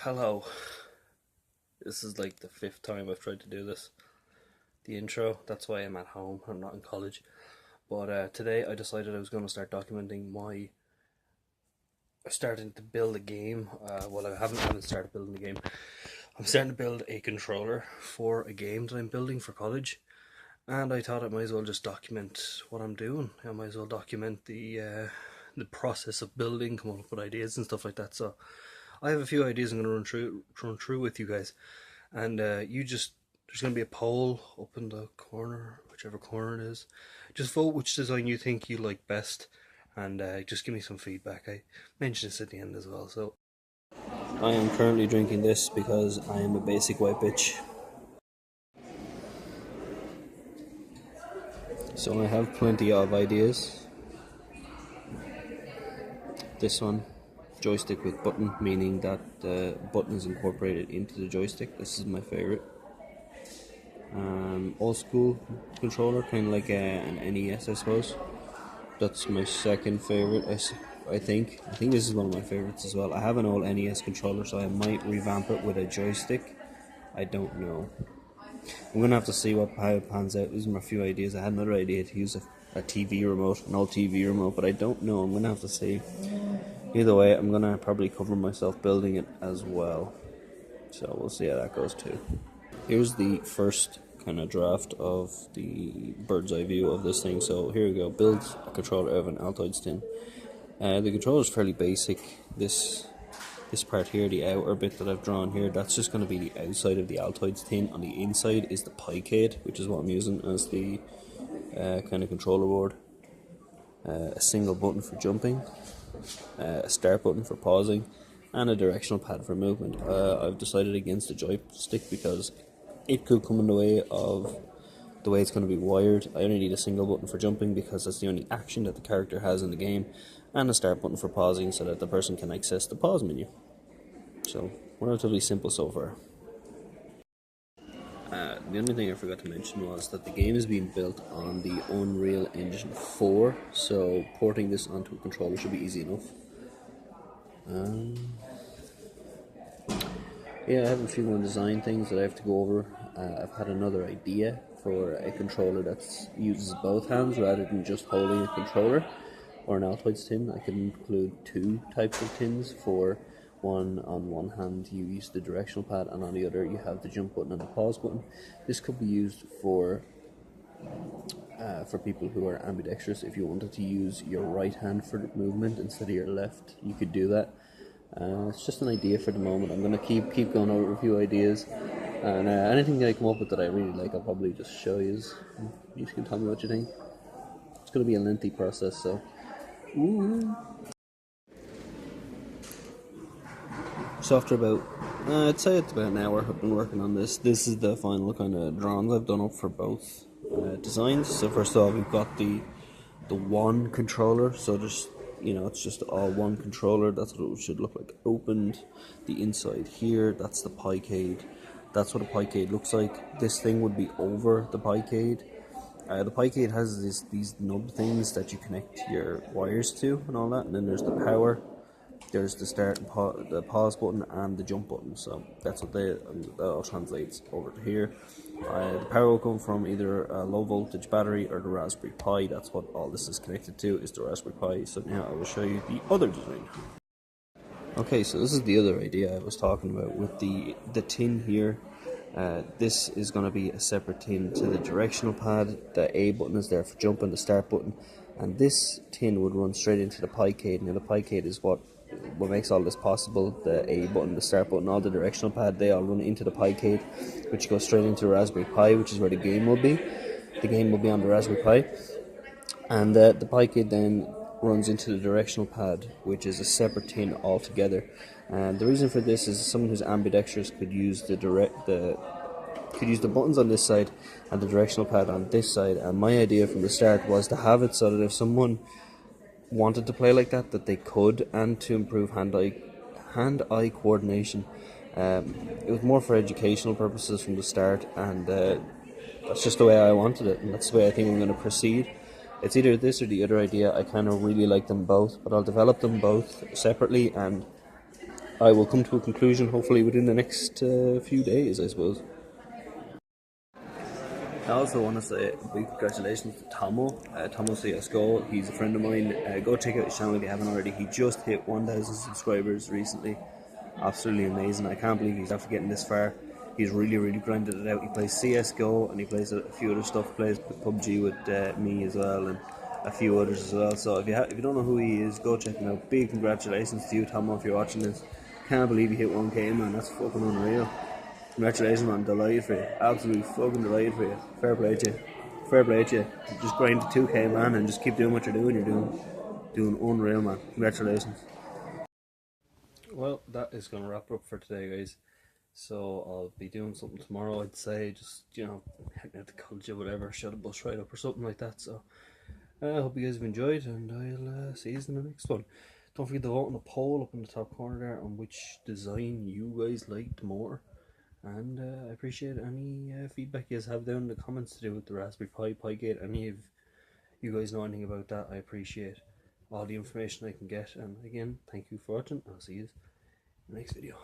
Hello. This is like the fifth time I've tried to do this. The intro, that's why I'm at home, I'm not in college. But today I decided I was going to start documenting my starting to build a game. Well, I haven't started building the game. I'm starting to build a controller for a game that I'm building for college. And I thought I might as well just document what I'm doing. I might as well document the process of building, come up with ideas and stuff like that. So I have a few ideas I'm going to run through with you guys, and there's going to be a poll up in the corner, whichever corner it is. Just vote which design you think you like best, and just give me some feedback. I mentioned this at the end as well. So I am currently drinking this because I am a basic white bitch. So I have plenty of ideas. This one, joystick with button, meaning that the button is incorporated into the joystick. This is my favorite. Old school controller, kind of like an NES, I suppose. That's my second favorite. I think this is one of my favorites as well. I have an old NES controller, so I might revamp it with a joystick. I don't know. I'm gonna have to see how it pans out. These are my few ideas. I had another idea to use a TV remote, an old TV remote, but I don't know. I'm gonna have to see. Either way, I'm gonna probably cover myself building it as well. So we'll see how that goes too. Here's the first kind of draft of the bird's eye view of this thing. So here we go. Build a controller out of an Altoids tin. The controller is fairly basic. This part here, the outer bit that I've drawn here, that's just going to be the outside of the Altoids tin. On the inside is the Picade, which is what I'm using as the kind of controller board. A single button for jumping, a start button for pausing, and a directional pad for movement. I've decided against the joystick because it could come in the way of the way it's going to be wired. I only need a single button for jumping because that's the only action that the character has in the game, and a start button for pausing so that the person can access the pause menu. So, relatively simple so far. The only thing I forgot to mention was that the game is being built on the Unreal Engine 4, so porting this onto a controller should be easy enough. Yeah, I have a few more design things that I have to go over. I've had another idea for a controller that uses both hands rather than just holding a controller or an Altoids tin. I can include two types of tins. For one, on one hand you use the directional pad, and on the other you have the jump button and the pause button. This could be used for people who are ambidextrous. If you wanted to use your right hand for movement instead of your left, you could do that. It's just an idea for the moment. I'm going to keep going over a few ideas, and anything that I come up with that I really like, I'll probably just show you. You can tell me what you think. It's going to be a lengthy process, so. Ooh. So after about, I'd say it's about an hour I've been working on this. This is the final kind of drawings I've done up for both designs. So first of all, we've got the one controller. So just, it's just all one controller. That's what it should look like. Opened the inside here. That's the Picade. That's what a Picade looks like. This thing would be over the Picade. The Picade has these nub things that you connect your wires to and all that. And then there's the power. There's the start and the pause button and the jump button. So that's what that all translates over to here. The power will come from either a low voltage battery or the Raspberry Pi. That's what all this is connected to, is the Raspberry Pi. So now I will show you the other design. Okay, so this is the other idea I was talking about with the tin here. This is going to be a separate tin to the directional pad. The A button is there for jumping, the start button, and this tin would run straight into the Picade. Now the Picade is what makes all this possible. The A button, the start button, all the directional pad, they all run into the Picade, which goes straight into the Raspberry Pi, which is where the game will be. The game will be on the Raspberry Pi, and the Picade then runs into the directional pad, which is a separate tin altogether. And the reason for this is someone who's ambidextrous could use the buttons on this side and the directional pad on this side. And my idea from the start was to have it so that if someone wanted to play like that they could, and to improve hand-eye coordination. It was more for educational purposes from the start, and that's just the way I wanted it, and that's the way I think I'm going to proceed. It's either this or the other idea. I kind of really like them both, but I'll develop them both separately, and I will come to a conclusion hopefully within the next few days, I suppose. I also want to say a big congratulations to Tomo. Tomo CSGO, he's a friend of mine. Go check out his channel if you haven't already. He just hit 1,000 subscribers recently. Absolutely amazing. I can't believe he's after getting this far. He's really, really grinded it out. He plays CSGO and he plays a few other stuff. He plays PUBG with me as well and a few others as well. So if you don't know who he is, go check him out. Big congratulations to you, Tomo, if you're watching this. Can't believe you hit 1K, man. That's fucking unreal. Congratulations, man. Delighted for you. Absolutely fucking delighted for you. Fair play to you. Fair play to you. Just grind to 2K, man, and just keep doing what you're doing. You're doing unreal, man. Congratulations. Well, that is going to wrap up for today, guys. So I'll be doing something tomorrow, I'd say. Just, heading out to college or whatever. Shut a bus ride up or something like that. So I hope you guys have enjoyed, and I'll see you in the next one. Don't forget to vote on the poll up in the top corner there on which design you guys liked more. And I appreciate any feedback you guys have down in the comments to do with the Raspberry Pi, Pigate. Any of you guys know anything about that, I appreciate all the information I can get. And again, thank you for watching. I'll see you in the next video.